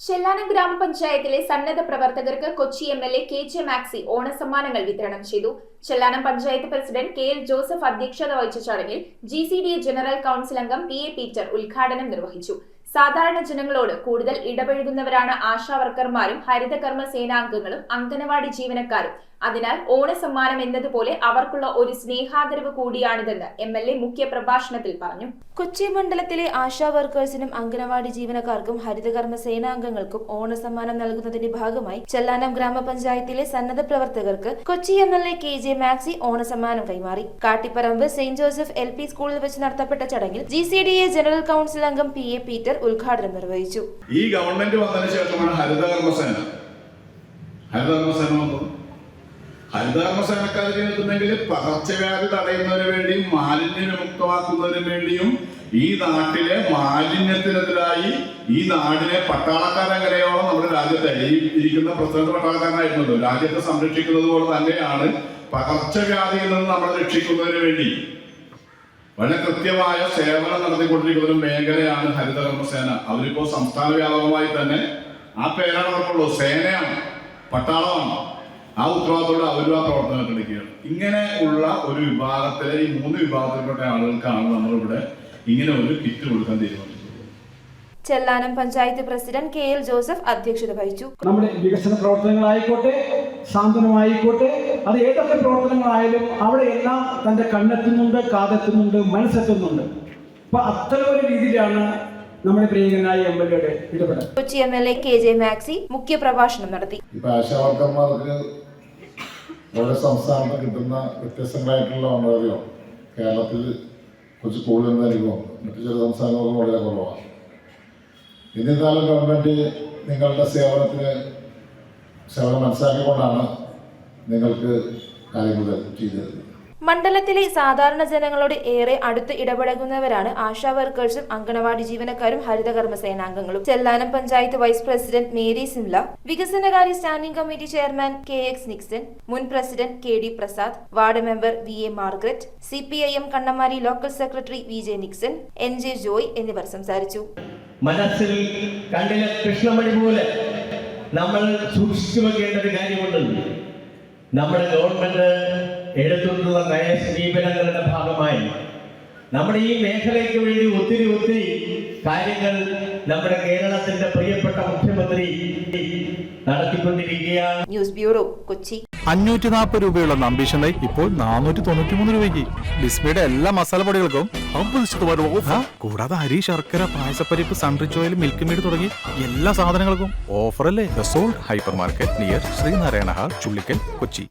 ചെല്ലാനം ഗ്രാമപഞ്ചായത്തിലെ സന്നദ്ധ പ്രവർത്തകർക്ക് കൊച്ചി എംഎൽഎ കെ.ജെ. മാക്സി ഓണസമ്മാനങ്ങൾ വിതരണം ചെയ്തു. ചെല്ലാനം പഞ്ചായത്ത് പ്രസിഡന്റ് കെ.എൽ. ജോസഫ് അധ്യക്ഷത വഹിച്ച ചടങ്ങിൽ GCDA ജനറൽ കൌൺസിൽ അംഗം P.A. പീറ്റർ ഉദ്ഘാടനം നിർവഹിച്ചു. സാധാരണ ജനങ്ങളോട് കൂടുതൽ ഇടപഴകുന്നവരാണ് ആശാവർക്കർമാരും ഹരിതകർമ്മ സേനാംഗങ്ങളും അംഗനവാടി ജീവനക്കാരും. അതിനാൽ ഓണസമ്മാനം എന്നതുപോലെ അവർക്കുള്ള ഒരു സ്നേഹാദരവ് കൂടിയാണിതെന്ന് MLA മുഖ്യ പ്രഭാഷണത്തിൽ പറഞ്ഞു. കൊച്ചി മണ്ഡലത്തിലെ ആശാ വർക്കേഴ്സിനും അംഗനവാടി ജീവനക്കാർക്കും ഹരിതകർമ്മ സേനാംഗങ്ങൾക്കും ഓണസമ്മാനം നൽകുന്നതിന്റെ ഭാഗമായി ചെല്ലാനം ഗ്രാമപഞ്ചായത്തിലെ സന്നദ്ധ പ്രവർത്തകർക്ക് കൊച്ചി MLA കെ.ജെ. മാക്സി ഓണസമ്മാനം കൈമാറി. കാട്ടിപ്പറമ്പ് സെന്റ് ജോസഫ് LP സ്കൂളിൽ വെച്ച് നടത്തപ്പെട്ട ചടങ്ങിൽ GCDA ജനറൽ കൌൺസിൽ അംഗം P.A. പീറ്റർ ഉദ്ഘാടനം നിർവഹിച്ചു. ഈ ഗവൺമെന്റ് വന്നതിന് ശേഷമാണ് ഹരിതകർമ്മസേന ഹരിതകർമ്മസേനക്കാരെങ്കിൽ പകർച്ചവ്യാധി തടയുന്നതിന് വേണ്ടിയും മാലിന്യമുക്തമാക്കുന്നതിന് വേണ്ടിയും ഈ നാട്ടിലെ മാലിന്യത്തിനെതിരായി ഈ നാടിനെ പട്ടാളക്കാരെങ്ങനെയോ നമ്മുടെ രാജ്യത്തെ ഇരിക്കുന്ന പ്രസിഡന്റ് പട്ടാളക്കാരനായിരുന്നല്ലോ, രാജ്യത്തെ സംരക്ഷിക്കുന്നത് പോലെ തന്നെയാണ് പകർച്ചവ്യാധിയിൽ നിന്ന് നമ്മളെ രക്ഷിക്കുന്നതിന് വേണ്ടി വളരെ കൃത്യമായ സേവനം നടത്തിക്കൊണ്ടിരിക്കുന്ന ഒരു മേഖലയാണ് ഹരിതകർമ്മസേന. അവരിപ്പോ സംസ്ഥാന വ്യാപകമായി തന്നെ ആ പേരാണ് അവർക്കുള്ളൂ, സേനയാണ്, പട്ടാളമാണ്. ആ ഉത്തരവാദിത്തോടെ അവരും ആ പ്രവർത്തനം നടക്കുകയാണ്. ഇങ്ങനെ ഉള്ള ഒരു വിഭാഗത്തിലെ ഈ 3 വിഭാഗത്തിൽപ്പെട്ട ആളുകൾക്കാണ് നമ്മളിവിടെ ഇങ്ങനെ ഒരു കിറ്റ് കൊടുക്കാൻ തീരുമാനിച്ചത്. ചെല്ലാനം പഞ്ചായത്ത് പ്രസിഡന്റ് കെ.എൽ. ജോസഫ് അധ്യക്ഷത വഹിച്ചു. നമ്മുടെ വികസന പ്രവർത്തനങ്ങളായിക്കോട്ടെ, സാന്ത്വനമായിക്കോട്ടെ, അത് ഏതൊക്കെ പ്രവർത്തനങ്ങളായാലും അവിടെ എല്ലാം തന്റെ കണ്ണെത്തുന്നുണ്ട്, കാതെത്തുന്നുണ്ട്, മനസ്സെത്തുന്നുണ്ട്. അപ്പൊ അത്തരം ഒരു രീതിയിലാണ് നമ്മുടെ പ്രിയങ്കനായ MLA ഇടപെടൽ. Kochi MLA KJ. മാക്സി മുഖ്യ പ്രഭാഷണം നടത്തി. ആശാവർക്കർമാർക്ക് ഓരോ സംസ്ഥാനത്ത് കിട്ടുന്ന വ്യത്യസ്തങ്ങളായിട്ടുള്ള ഓണറേറിയോ കേരളത്തിൽ കുറച്ച് കൂടുതലായിരിക്കും, മറ്റു ചില സംസ്ഥാനങ്ങൾക്ക് വളരെ കുറവാണ്. എന്നിരുന്നാലും ഗവൺമെന്റ് നിങ്ങളുടെ സേവനം മനസ്സിലാക്കിക്കൊണ്ടാണ് നിങ്ങൾക്ക് കാര്യങ്ങൾ ചെയ്തത്. മണ്ഡലത്തിലെ സാധാരണ ജനങ്ങളോട് ഏറെ അടുത്ത് ഇടപഴകുന്നവരാണ് ആശാ വർക്കേഴ്സും അംഗനവാടി ജീവനക്കാരും ഹരിതകർമ്മ സേനാംഗങ്ങളും. Chellanam panchayat vice president Mary Simla, വികസനകാര്യ standing committee chairman KX Nixon, മുൻ president KD Prasad, ward member VA Margaret, CPIM Kannamali local secretary VJ Nixon, NJ Joy എന്നിവർ സംസാരിച്ചു. മനസ്സിൽ കണ്ണിലെ കൃഷ്ണമണി പോലെ നമ്മൾ സൂക്ഷിച്ചു വെക്കേണ്ട ഒരു കാര്യമുണ്ട്. നമ്മുടെ ഗവൺമെന്റ് എടുത്തിട്ടുള്ള നയ സമീപനങ്ങളുടെ ഭാഗമായി നമ്മുടെ ഈ മേഖലയ്ക്ക് വേണ്ടി ഒത്തിരി കാര്യങ്ങൾ നമ്മുടെ കേരളത്തിന്റെ പ്രിയപ്പെട്ട മുഖ്യമന്ത്രി നടത്തിക്കൊണ്ടിരിക്കുകയാണ്. News bureau, Kochi. 540 രൂപയുള്ള നമ്പീഷൻ ലൈറ്റ് ഇപ്പോൾ 493 രൂപയ്ക്ക്. ഡിസ്പ്ലേയുടെ എല്ലാ മസാലപ്പൊടികൾക്കും 50% ഓഫർ. കൂടാതെ അരി, ശർക്കര, പായസപ്പരിപ്പ്, സൺറിച്ച് ഓയിൽ, മിൽക്ക് മെയ്ഡ് തുടങ്ങി എല്ലാ സാധനങ്ങൾക്കും ഓഫറല്ലേ. The salt hypermarket near Sreenarayana hall, Chullikkal, Kochi.